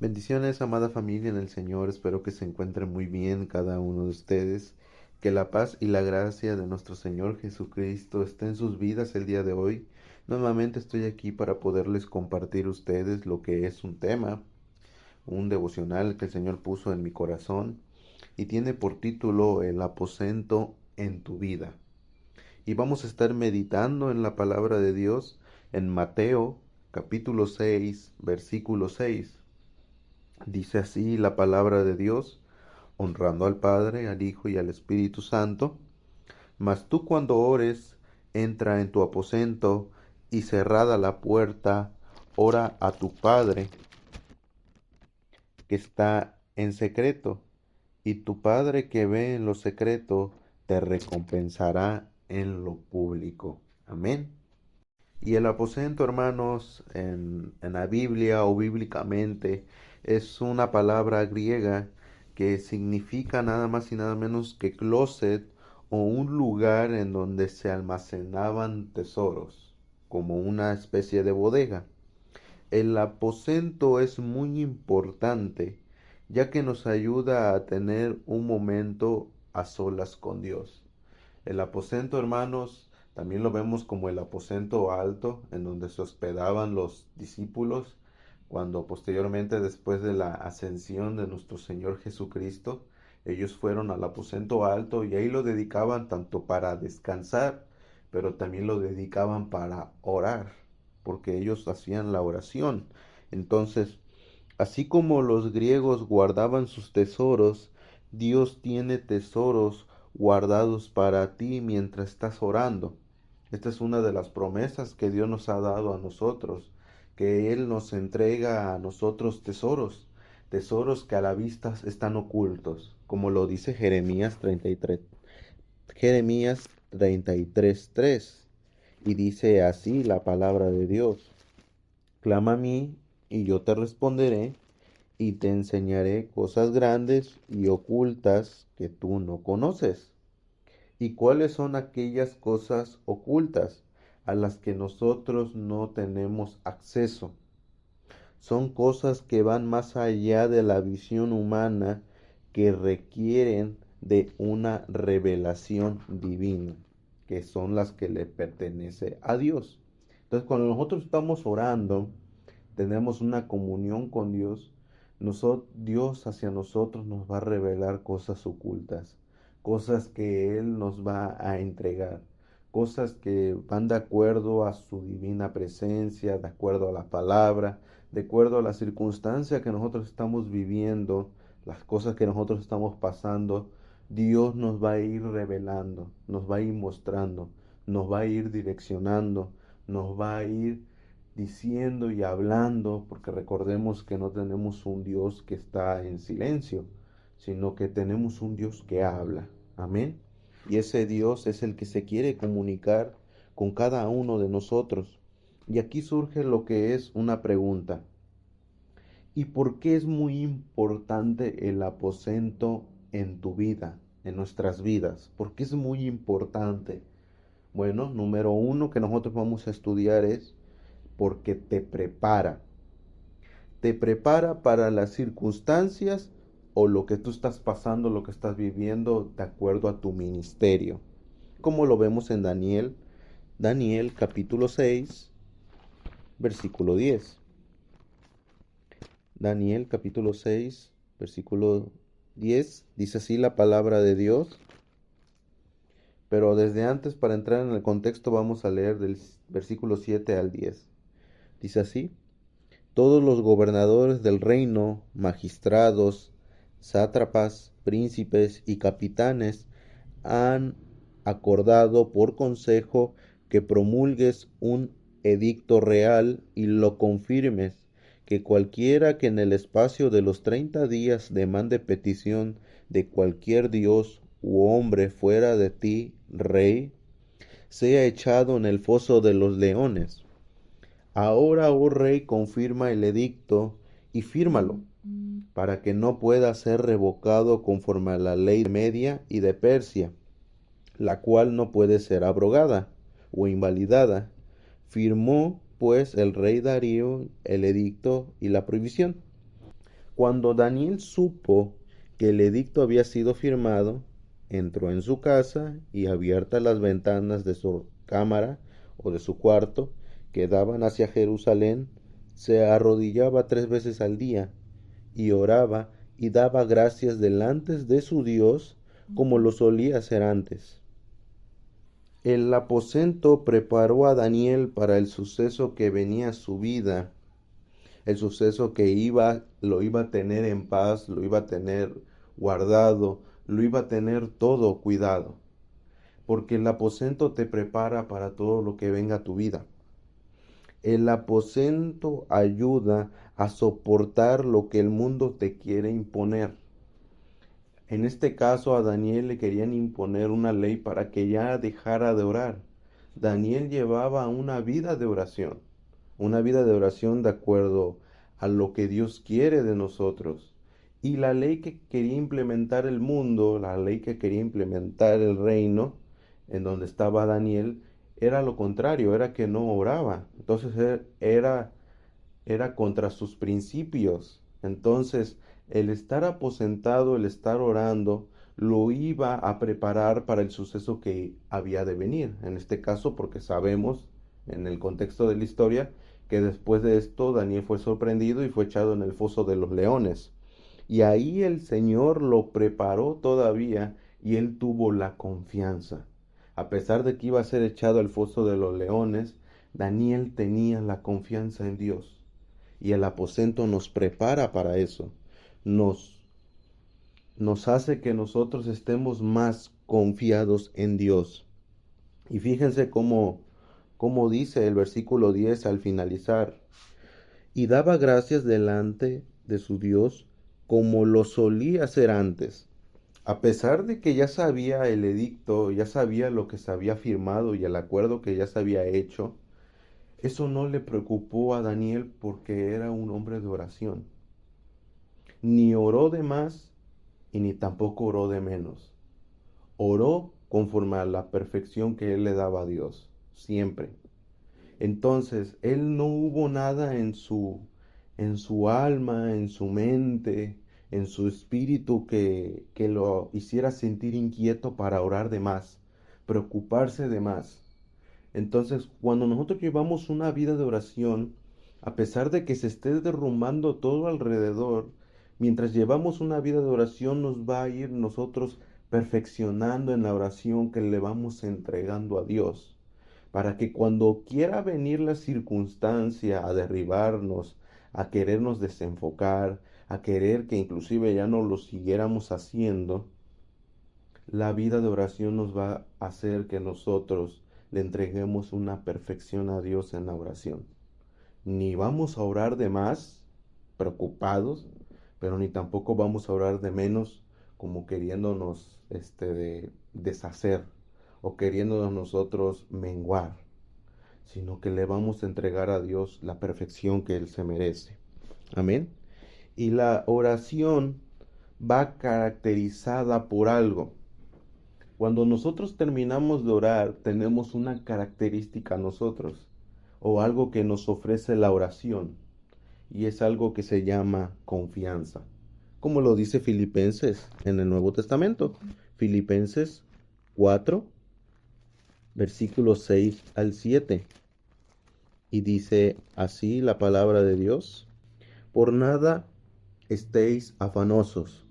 Bendiciones, amada familia en el Señor. Espero que se encuentren muy bien cada uno de ustedes. Que la paz y la gracia de nuestro Señor Jesucristo esté en sus vidas el día de hoy. Nuevamente estoy aquí para poderles compartir a ustedes lo que es un tema, un devocional que el Señor puso en mi corazón y tiene por título El aposento en tu vida. Y vamos a estar meditando en la palabra de Dios en Mateo capítulo 6, versículo 6. Dice así la palabra de Dios, honrando al Padre, al Hijo y al Espíritu Santo. Mas tú cuando ores, entra en tu aposento y cerrada la puerta, ora a tu Padre que está en secreto, y tu Padre que ve en lo secreto te recompensará en lo público. Amén. Y el aposento, hermanos, en la Biblia o bíblicamente, es una palabra griega que significa nada más y nada menos que closet o un lugar en donde se almacenaban tesoros, como una especie de bodega. El aposento es muy importante, ya que nos ayuda a tener un momento a solas con Dios. El aposento, hermanos, también lo vemos como el aposento alto, en donde se hospedaban los discípulos, cuando posteriormente, después de la ascensión de nuestro Señor Jesucristo, ellos fueron al aposento alto y ahí lo dedicaban tanto para descansar, pero también lo dedicaban para orar, porque ellos hacían la oración. Entonces, así como los griegos guardaban sus tesoros, Dios tiene tesoros guardados para ti mientras estás orando. Esta es una de las promesas que Dios nos ha dado a nosotros, que Él nos entrega a nosotros tesoros, tesoros que a la vista están ocultos, como lo dice Jeremías 33:3, y dice así la palabra de Dios: Clama a mí y yo te responderé y te enseñaré cosas grandes y ocultas que tú no conoces. ¿Y cuáles son aquellas cosas ocultas a las que nosotros no tenemos acceso? Son cosas que van más allá de la visión humana, que requieren de una revelación divina, que son las que le pertenece a Dios. Entonces, cuando nosotros estamos orando, tenemos una comunión con Dios, Dios hacia nosotros nos va a revelar cosas ocultas, cosas que Él nos va a entregar, cosas que van de acuerdo a su divina presencia, de acuerdo a la palabra, de acuerdo a la circunstancia que nosotros estamos viviendo, las cosas que nosotros estamos pasando. Dios nos va a ir revelando, nos va a ir mostrando, nos va a ir direccionando, nos va a ir diciendo y hablando, porque recordemos que no tenemos un Dios que está en silencio, sino que tenemos un Dios que habla. Amén. Y ese Dios es el que se quiere comunicar con cada uno de nosotros. Y aquí surge lo que es una pregunta. ¿Y por qué es muy importante el aposento en tu vida, en nuestras vidas? ¿Por qué es muy importante? Bueno, número uno que nosotros vamos a estudiar es porque te prepara para las circunstancias o lo que tú estás pasando, lo que estás viviendo de acuerdo a tu ministerio. Como lo vemos en Daniel capítulo 6, versículo 10. Daniel capítulo 6, versículo 10, dice así la palabra de Dios. Pero desde antes, para entrar en el contexto, vamos a leer del versículo 7 al 10. Dice así: Todos los gobernadores del reino, magistrados, sátrapas, príncipes y capitanes han acordado por consejo que promulgues un edicto real y lo confirmes, que cualquiera que en el espacio de los 30 días demande petición de cualquier dios u hombre fuera de ti, rey, sea echado en el foso de los leones. Ahora, oh rey, confirma el edicto y fírmalo, para que no pueda ser revocado conforme a la ley de Media y de Persia, la cual no puede ser abrogada o invalidada. Firmó, pues, el rey Darío el edicto y la prohibición. Cuando Daniel supo que el edicto había sido firmado, entró en su casa y abiertas las ventanas de su cámara o de su cuarto que daban hacia Jerusalén, se arrodillaba 3 veces al día y oraba y daba gracias delante de su Dios como lo solía hacer antes. El aposento preparó a Daniel para el suceso que venía a su vida, el suceso que lo iba a tener en paz, lo iba a tener guardado, lo iba a tener todo cuidado, porque el aposento te prepara para todo lo que venga a tu vida. El aposento ayuda a soportar lo que el mundo te quiere imponer. En este caso a Daniel le querían imponer una ley para que ya dejara de orar. Daniel llevaba una vida de oración de acuerdo a lo que Dios quiere de nosotros. Y la ley que quería implementar el mundo, la ley que quería implementar el reino, en donde estaba Daniel, era lo contrario, era que no oraba. Entonces era contra sus principios. Entonces, el estar aposentado, el estar orando, lo iba a preparar para el suceso que había de venir. En este caso, porque sabemos, en el contexto de la historia, que después de esto Daniel fue sorprendido y fue echado en el foso de los leones. Y ahí el Señor lo preparó todavía y él tuvo la confianza. A pesar de que iba a ser echado al foso de los leones, Daniel tenía la confianza en Dios. Y el aposento nos prepara para eso. Nos, nos hace que nosotros estemos más confiados en Dios. Y fíjense cómo dice el versículo 10 al finalizar. Y daba gracias delante de su Dios como lo solía hacer antes. A pesar de que ya sabía el edicto, ya sabía lo que se había firmado y el acuerdo que ya se había hecho, eso no le preocupó a Daniel porque era un hombre de oración. Ni oró de más y ni tampoco oró de menos. Oró conforme a la perfección que él le daba a Dios, siempre. Entonces, él no hubo nada en su alma, en su mente, en su espíritu que lo hiciera sentir inquieto para orar de más, preocuparse de más. Entonces, cuando nosotros llevamos una vida de oración, a pesar de que se esté derrumbando todo alrededor, mientras llevamos una vida de oración nos va a ir nosotros perfeccionando en la oración que le vamos entregando a Dios, para que cuando quiera venir la circunstancia a derribarnos, a querernos desenfocar, a querer que inclusive ya no lo siguiéramos haciendo, la vida de oración nos va a hacer que nosotros le entreguemos una perfección a Dios en la oración. Ni vamos a orar de más, preocupados, pero ni tampoco vamos a orar de menos, como queriéndonos deshacer o queriéndonos nosotros menguar, sino que le vamos a entregar a Dios la perfección que Él se merece. Amén. Y la oración va caracterizada por algo. Cuando nosotros terminamos de orar, tenemos una característica nosotros, o algo que nos ofrece la oración, y es algo que se llama confianza, como lo dice Filipenses en el Nuevo Testamento. Filipenses 4, versículos 6 al 7, y dice así la palabra de Dios: por nada estéis afanosos,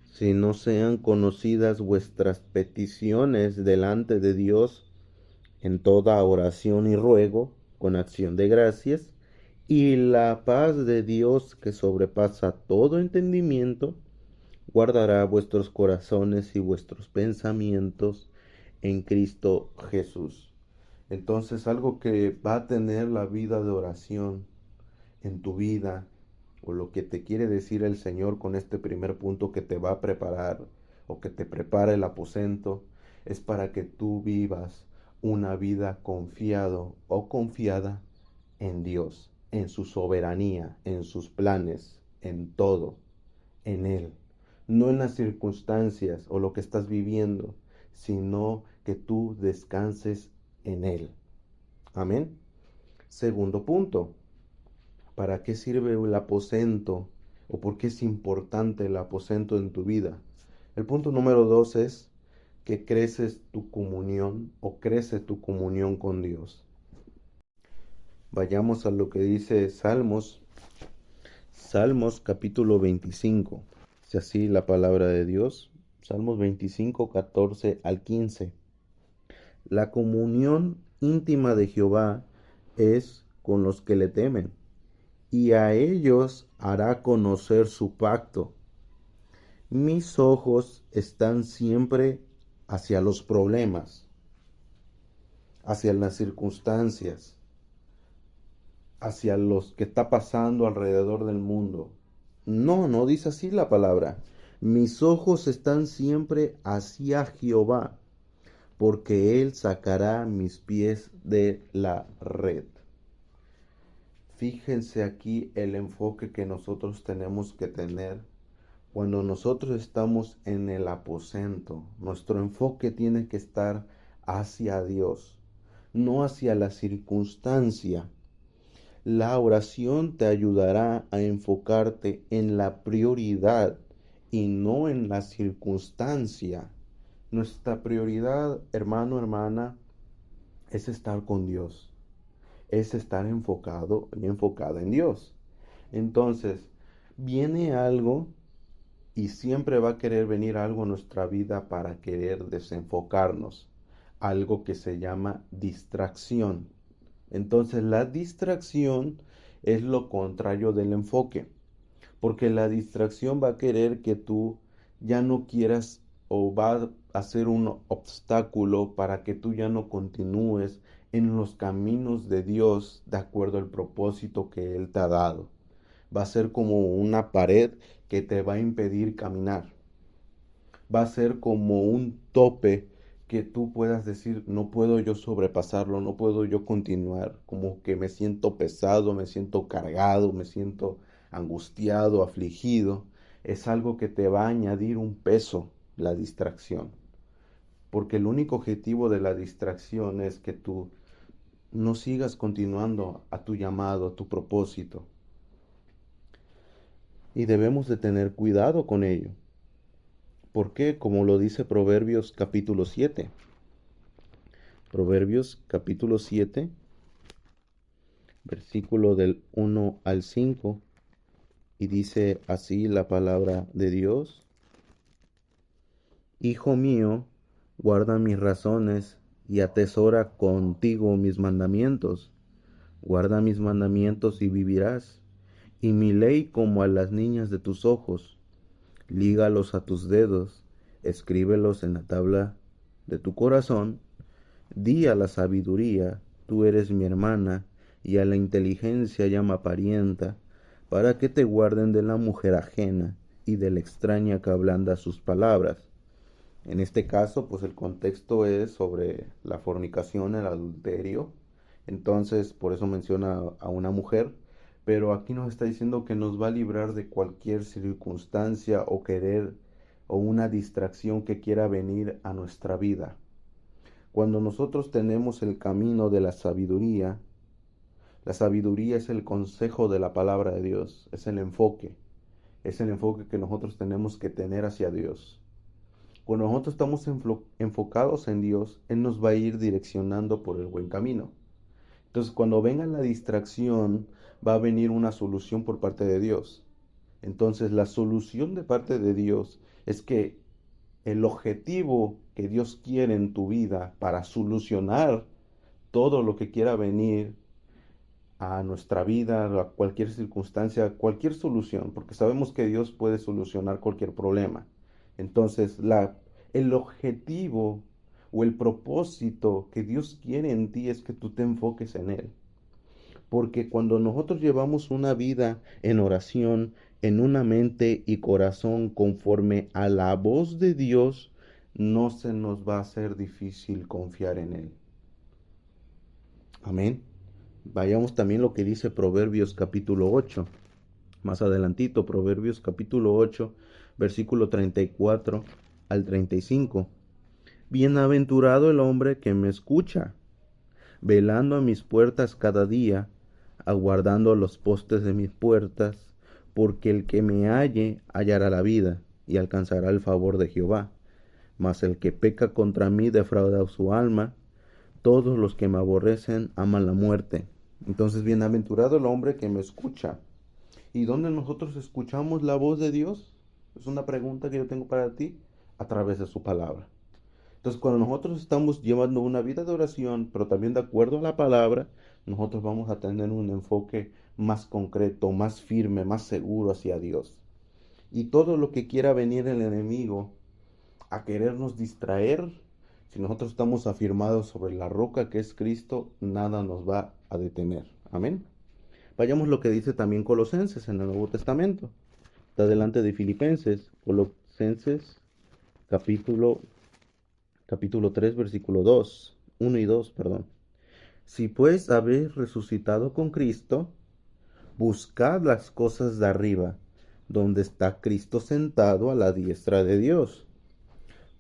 si no sean conocidas vuestras peticiones delante de Dios en toda oración y ruego, con acción de gracias, y la paz de Dios que sobrepasa todo entendimiento, guardará vuestros corazones y vuestros pensamientos en Cristo Jesús. Entonces, algo que va a tener la vida de oración en tu vida, o lo que te quiere decir el Señor con este primer punto que te va a preparar o que te prepara el aposento, es para que tú vivas una vida confiado o confiada en Dios, en su soberanía, en sus planes, en todo, en Él. No en las circunstancias o lo que estás viviendo, sino que tú descanses en Él. Amén. Segundo punto, ¿para qué sirve el aposento o por qué es importante el aposento en tu vida. El punto número 2 es que creces tu comunión o crece tu comunión con Dios. Vayamos a lo que dice Salmos capítulo 25. Dice así la palabra de Dios. Salmos 25, 14 al 15. La comunión íntima de Jehová es con los que le temen, y a ellos hará conocer su pacto. Mis ojos están siempre hacia los problemas, hacia las circunstancias, hacia los que está pasando alrededor del mundo. No dice así la palabra. Mis ojos están siempre hacia Jehová, porque Él sacará mis pies de la red. Fíjense aquí el enfoque que nosotros tenemos que tener cuando nosotros estamos en el aposento. Nuestro enfoque tiene que estar hacia Dios, no hacia la circunstancia. La oración te ayudará a enfocarte en la prioridad y no en la circunstancia. Nuestra prioridad, hermano, hermana, es estar con Dios, es estar enfocado y enfocada en Dios. Entonces, viene algo y siempre va a querer venir algo a nuestra vida para querer desenfocarnos, algo que se llama distracción. Entonces, la distracción es lo contrario del enfoque, porque la distracción va a querer que tú ya no quieras o va a ser un obstáculo para que tú ya no continúes en los caminos de Dios de acuerdo al propósito que Él te ha dado. Va a ser como una pared que te va a impedir caminar. Va a ser como un tope que tú puedas decir, no puedo yo sobrepasarlo, no puedo yo continuar, como que me siento pesado, me siento cargado, me siento angustiado, afligido. Es algo que te va a añadir un peso, la distracción. Porque el único objetivo de la distracción es que tú no sigas continuando a tu llamado, a tu propósito. Y debemos de tener cuidado con ello. Porque, como lo dice Proverbios capítulo 7. Proverbios capítulo 7, versículo del 1 al 5. Y dice así la palabra de Dios. Hijo mío, guarda mis razones y atesora contigo mis mandamientos. Guarda mis mandamientos y vivirás, y mi ley como a las niñas de tus ojos. Lígalos a tus dedos, escríbelos en la tabla de tu corazón. Di a la sabiduría, tú eres mi hermana, y a la inteligencia llama parienta, para que te guarden de la mujer ajena y de la extraña que ablanda sus palabras. En este caso, pues el contexto es sobre la fornicación, el adulterio. Entonces, por eso menciona a una mujer, pero aquí nos está diciendo que nos va a librar de cualquier circunstancia o querer o una distracción que quiera venir a nuestra vida. Cuando nosotros tenemos el camino de la sabiduría es el consejo de la palabra de Dios, es el enfoque que nosotros tenemos que tener hacia Dios. Cuando nosotros estamos enfocados en Dios, Él nos va a ir direccionando por el buen camino. Entonces, cuando venga la distracción, va a venir una solución por parte de Dios. Entonces, la solución de parte de Dios es que el objetivo que Dios quiere en tu vida para solucionar todo lo que quiera venir a nuestra vida, a cualquier circunstancia, cualquier solución, porque sabemos que Dios puede solucionar cualquier problema. Entonces, el objetivo o el propósito que Dios quiere en ti es que tú te enfoques en Él. Porque cuando nosotros llevamos una vida en oración, en una mente y corazón conforme a la voz de Dios, no se nos va a hacer difícil confiar en Él. Amén. Vayamos también lo que dice Proverbios capítulo 8. Más adelantito, Proverbios capítulo 8, versículo 34 al 35. Bienaventurado el hombre que me escucha, velando a mis puertas cada día, aguardando los postes de mis puertas, porque el que me halle hallará la vida y alcanzará el favor de Jehová. Mas el que peca contra mí defrauda su alma. Todos los que me aborrecen aman la muerte. Entonces, bienaventurado el hombre que me escucha. ¿Y dónde nosotros escuchamos la voz de Dios? Es una pregunta que yo tengo para ti, a través de su palabra. Entonces, cuando nosotros estamos llevando una vida de oración, pero también de acuerdo a la palabra, nosotros vamos a tener un enfoque más concreto, más firme, más seguro hacia Dios. Y todo lo que quiera venir el enemigo a querernos distraer, si nosotros estamos afirmados sobre la roca que es Cristo, nada nos va a detener. Amén. Vayamos lo que dice también Colosenses en el Nuevo Testamento. Está delante de Filipenses, Colosenses capítulo 3, versículo 2, 1 y 2, perdón. Si pues habéis resucitado con Cristo, buscad las cosas de arriba, donde está Cristo sentado a la diestra de Dios.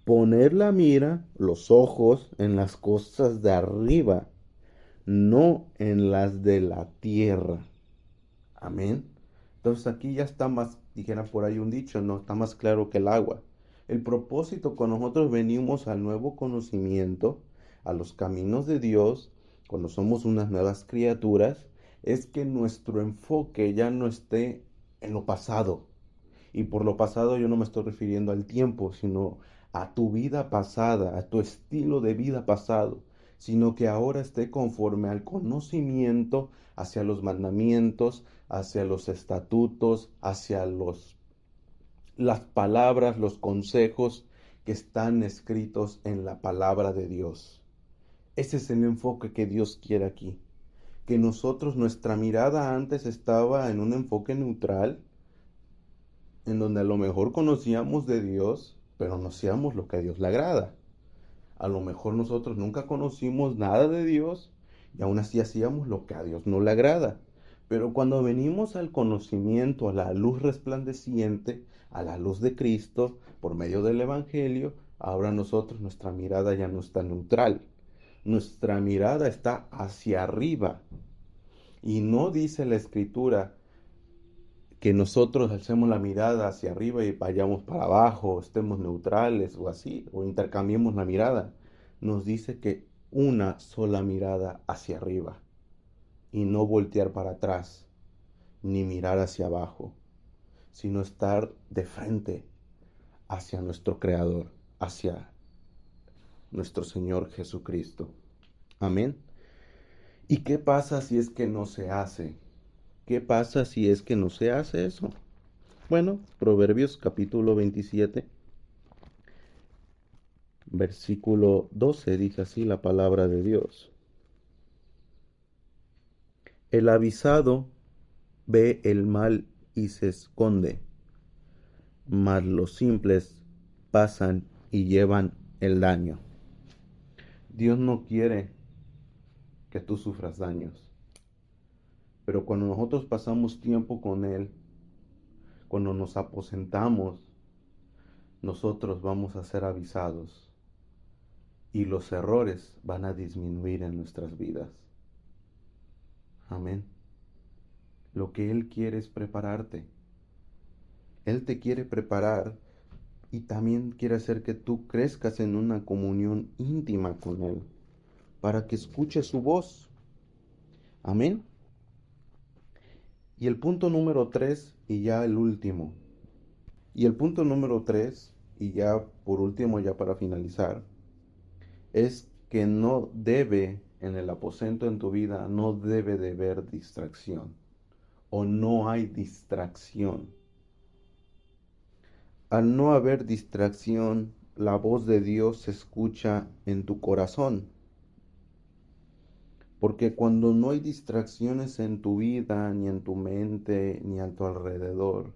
Poner la mira, los ojos en las cosas de arriba, no en las de la tierra. Amén. Entonces aquí ya está más, dijera por ahí un dicho, no está más claro que el agua. El propósito cuando nosotros venimos al nuevo conocimiento, a los caminos de Dios, cuando somos unas nuevas criaturas, es que nuestro enfoque ya no esté en lo pasado. Y por lo pasado yo no me estoy refiriendo al tiempo, sino a tu vida pasada, a tu estilo de vida pasado, sino que ahora esté conforme al conocimiento hacia los mandamientos, hacia los estatutos, hacia las palabras, los consejos que están escritos en la palabra de Dios. Ese es el enfoque que Dios quiere aquí. Que nosotros, nuestra mirada antes estaba en un enfoque neutral, en donde a lo mejor conocíamos de Dios, pero no hacíamos lo que a Dios le agrada. A lo mejor nosotros nunca conocimos nada de Dios y aún así hacíamos lo que a Dios no le agrada. Pero cuando venimos al conocimiento, a la luz resplandeciente, a la luz de Cristo, por medio del Evangelio, ahora nosotros, nuestra mirada ya no está neutral. Nuestra mirada está hacia arriba. Y no dice la Escritura que nosotros alcemos la mirada hacia arriba y vayamos para abajo, estemos neutrales o así, o intercambiemos la mirada. Nos dice que una sola mirada hacia arriba y no voltear para atrás ni mirar hacia abajo, sino estar de frente hacia nuestro Creador, hacia nuestro Señor Jesucristo. Amén. ¿Y qué pasa si es que no se hace? ¿Qué pasa si es que no se hace eso? Bueno, Proverbios capítulo 27, versículo 12 dice así la palabra de Dios. El avisado ve el mal y se esconde, mas los simples pasan y llevan el daño. Dios no quiere que tú sufras daños, pero cuando nosotros pasamos tiempo con Él, cuando nos aposentamos, nosotros vamos a ser avisados y los errores van a disminuir en nuestras vidas. Amén. Lo que Él quiere es prepararte. Él te quiere preparar y también quiere hacer que tú crezcas en una comunión íntima con Él, para que escuches su voz. Amén. Y el punto número 3, y ya el último. Y el punto número 3, y ya por último, ya para finalizar, es que no debe, en el aposento en tu vida, no debe de haber distracción. O no hay distracción. Al no haber distracción, la voz de Dios se escucha en tu corazón. Porque cuando no hay distracciones en tu vida, ni en tu mente, ni a tu alrededor,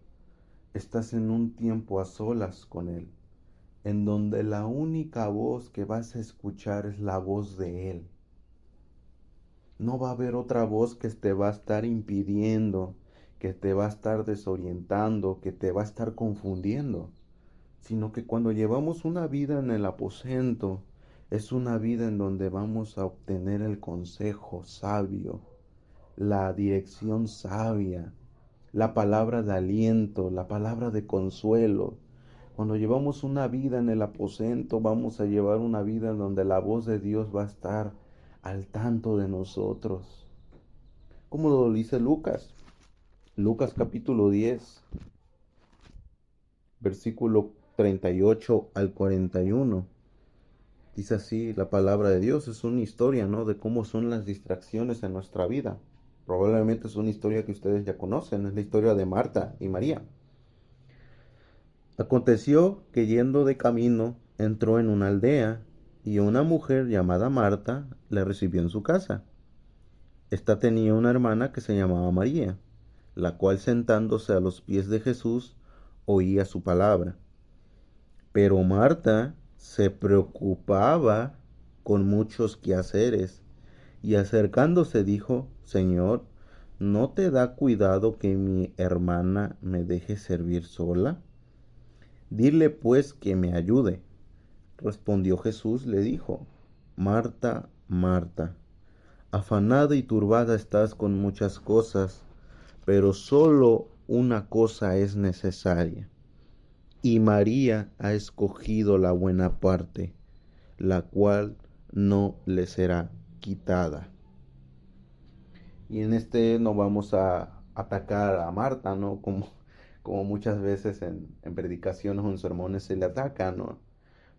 estás en un tiempo a solas con Él, en donde la única voz que vas a escuchar es la voz de Él. No va a haber otra voz que te va a estar impidiendo, que te va a estar desorientando, que te va a estar confundiendo, sino que cuando llevamos una vida en el aposento, es una vida en donde vamos a obtener el consejo sabio, la dirección sabia, la palabra de aliento, la palabra de consuelo. Cuando llevamos una vida en el aposento, vamos a llevar una vida en donde la voz de Dios va a estar al tanto de nosotros. Como lo dice Lucas. Lucas capítulo 10, versículo 38 al 41. Dice así la palabra de Dios. Es una historia, ¿no? De cómo son las distracciones en nuestra vida. Probablemente es una historia que ustedes ya conocen. Es la historia de Marta y María. Aconteció que yendo de camino entró en una aldea y una mujer llamada Marta le recibió en su casa. Esta tenía una hermana que se llamaba María, la cual sentándose a los pies de Jesús oía su palabra. Pero Marta se preocupaba con muchos quehaceres y acercándose dijo: Señor, ¿no te da cuidado que mi hermana me deje servir sola? Dile pues que me ayude. Respondió Jesús, le dijo: Marta, Marta, afanada y turbada estás con muchas cosas, pero solo una cosa es necesaria. Y María ha escogido la buena parte, la cual no le será quitada. Y en este no vamos a atacar a Marta, ¿no? Como muchas veces en predicaciones o en sermones se le ataca, ¿no?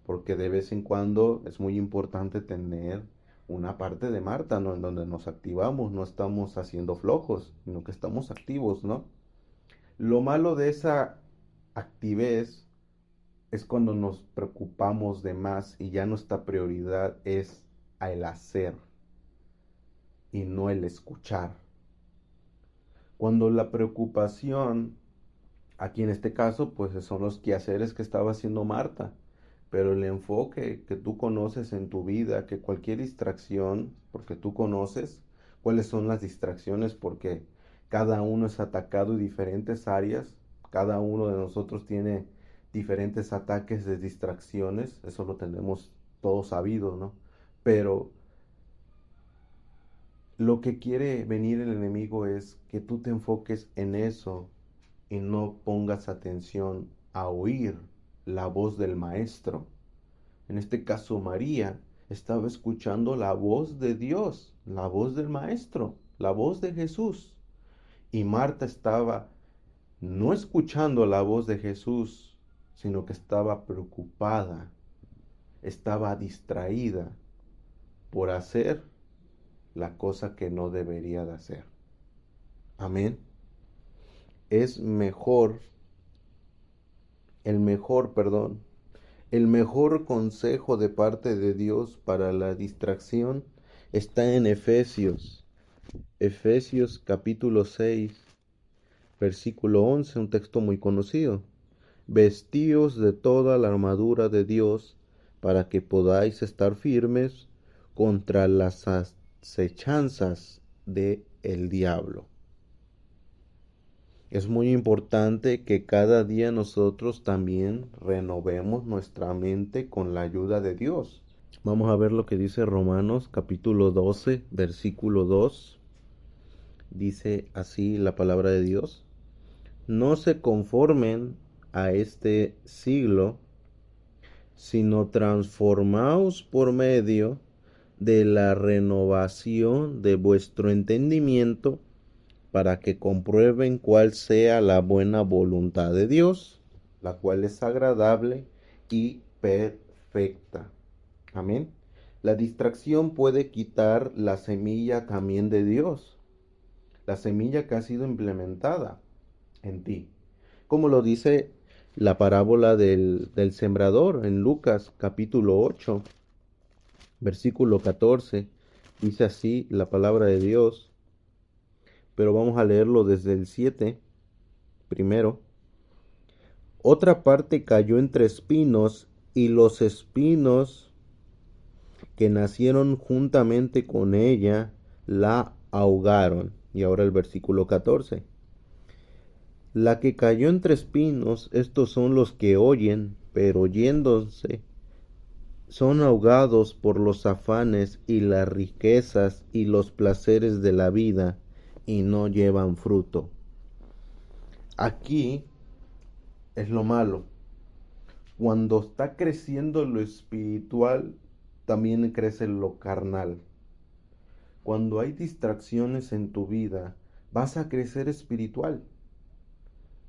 Porque de vez en cuando es muy importante tener una parte de Marta, ¿no? En donde nos activamos, no estamos haciendo flojos, sino que estamos activos, ¿no? Lo malo de esa activez es cuando nos preocupamos de más y ya nuestra prioridad es el hacer y no el escuchar. Cuando la preocupación, aquí en este caso, pues son los quehaceres que estaba haciendo Marta, pero el enfoque que tú conoces en tu vida, que cualquier distracción, porque tú conoces cuáles son las distracciones, porque cada uno es atacado en diferentes áreas, cada uno de nosotros tiene diferentes ataques de distracciones, eso lo tenemos todos sabido, ¿no? Pero lo que quiere venir el enemigo es que tú te enfoques en eso y no pongas atención a oír la voz del maestro. En este caso, María estaba escuchando la voz de Dios, la voz del maestro, la voz de Jesús. Y Marta estaba no escuchando la voz de Jesús, sino que estaba preocupada, estaba distraída por hacer la cosa que no debería de hacer. Amén. Es mejor, el mejor consejo de parte de Dios para la distracción está en Efesios capítulo 6, versículo 11, un texto muy conocido. Vestíos de toda la armadura de Dios para que podáis estar firmes contra las acechanzas del diablo. Es muy importante que cada día nosotros también renovemos nuestra mente con la ayuda de Dios. Vamos a ver lo que dice Romanos capítulo 12, versículo 2. Dice así la palabra de Dios: No se conformen a este siglo, sino transformaos por medio de la renovación de vuestro entendimiento, para que comprueben cuál sea la buena voluntad de Dios, la cual es agradable y perfecta. Amén. La distracción puede quitar la semilla también de Dios, la semilla que ha sido implementada en ti. Como lo dice la parábola del sembrador en Lucas capítulo 8, versículo 14. Dice así la palabra de Dios. Pero vamos a leerlo desde el 7 primero. Otra parte cayó entre espinos, y los espinos que nacieron juntamente con ella la ahogaron. Y ahora el versículo 14. La que cayó entre espinos, estos son los que oyen, pero oyéndose son ahogados por los afanes y las riquezas y los placeres de la vida, y no llevan fruto. Aquí es lo malo. Cuando está creciendo lo espiritual, también crece lo carnal. Cuando hay distracciones en tu vida, vas a crecer espiritual,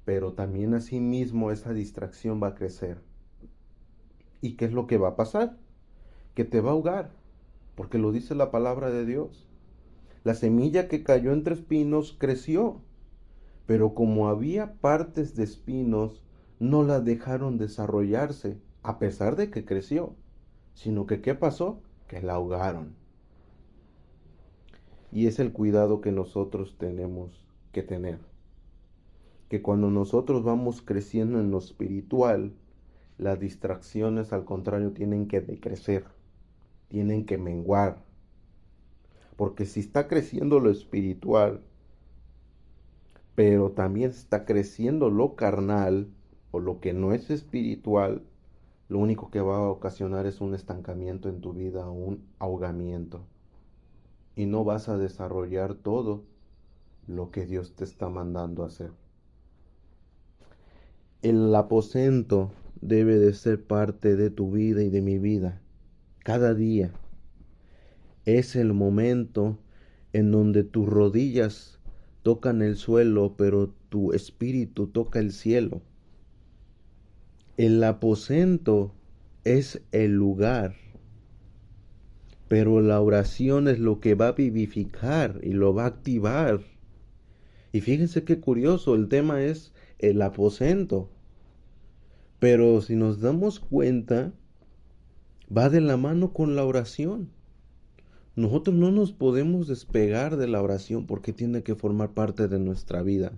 pero también asimismo esa distracción va a crecer. ¿Y qué es lo que va a pasar? Que te va a ahogar, porque lo dice la palabra de Dios. La semilla que cayó entre espinos creció, pero como había partes de espinos, no la dejaron desarrollarse, a pesar de que creció, sino que ¿qué pasó? Que la ahogaron. Y es el cuidado que nosotros tenemos que tener. Que cuando nosotros vamos creciendo en lo espiritual, las distracciones al contrario tienen que decrecer, tienen que menguar. Porque si está creciendo lo espiritual, pero también está creciendo lo carnal o lo que no es espiritual, lo único que va a ocasionar es un estancamiento en tu vida, un ahogamiento. Y no vas a desarrollar todo lo que Dios te está mandando a hacer. El aposento debe de ser parte de tu vida y de mi vida. Cada día es el momento en donde tus rodillas tocan el suelo, pero tu espíritu toca el cielo. El aposento es el lugar, pero la oración es lo que va a vivificar y lo va a activar. Y fíjense qué curioso, el tema es el aposento. Pero si nos damos cuenta, va de la mano con la oración. Nosotros no nos podemos despegar de la oración porque tiene que formar parte de nuestra vida.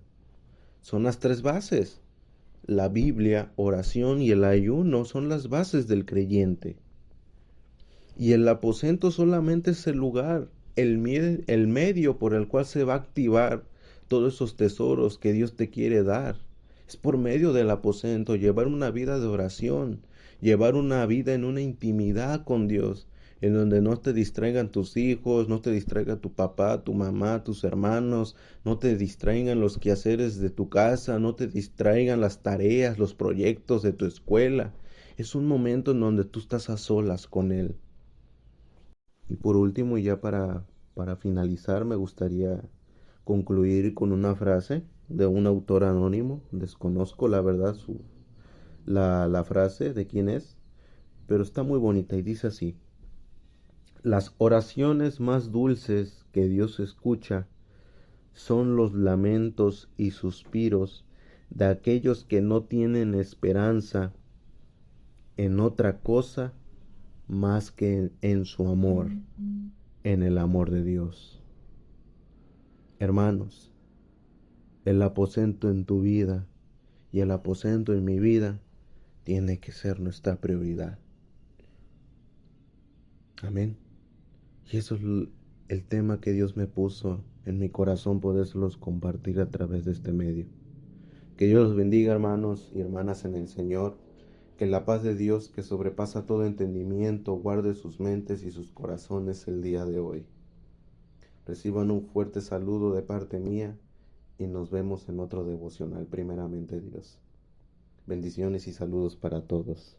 Son las tres bases. La Biblia, oración y el ayuno son las bases del creyente. Y el aposento solamente es el lugar, el medio por el cual se va a activar todos esos tesoros que Dios te quiere dar. Es por medio del aposento, llevar una vida de oración, llevar una vida en una intimidad con Dios, en donde no te distraigan tus hijos, no te distraiga tu papá, tu mamá, tus hermanos, no te distraigan los quehaceres de tu casa, no te distraigan las tareas, los proyectos de tu escuela. Es un momento en donde tú estás a solas con Él. Y por último, y ya para finalizar, me gustaría concluir con una frase de un autor anónimo. Desconozco la verdad la frase de quién es, pero está muy bonita y dice así: las oraciones más dulces que Dios escucha son los lamentos y suspiros de aquellos que no tienen esperanza en otra cosa más que en su amor, en el amor de Dios. Hermanos, el aposento en tu vida y el aposento en mi vida tiene que ser nuestra prioridad. Amén. Y eso es el tema que Dios me puso en mi corazón, poderlos compartir a través de este medio. Que Dios los bendiga, hermanos y hermanas en el Señor. Que la paz de Dios, que sobrepasa todo entendimiento, guarde sus mentes y sus corazones el día de hoy. Reciban un fuerte saludo de parte mía y nos vemos en otro devocional, primeramente Dios. Bendiciones y saludos para todos.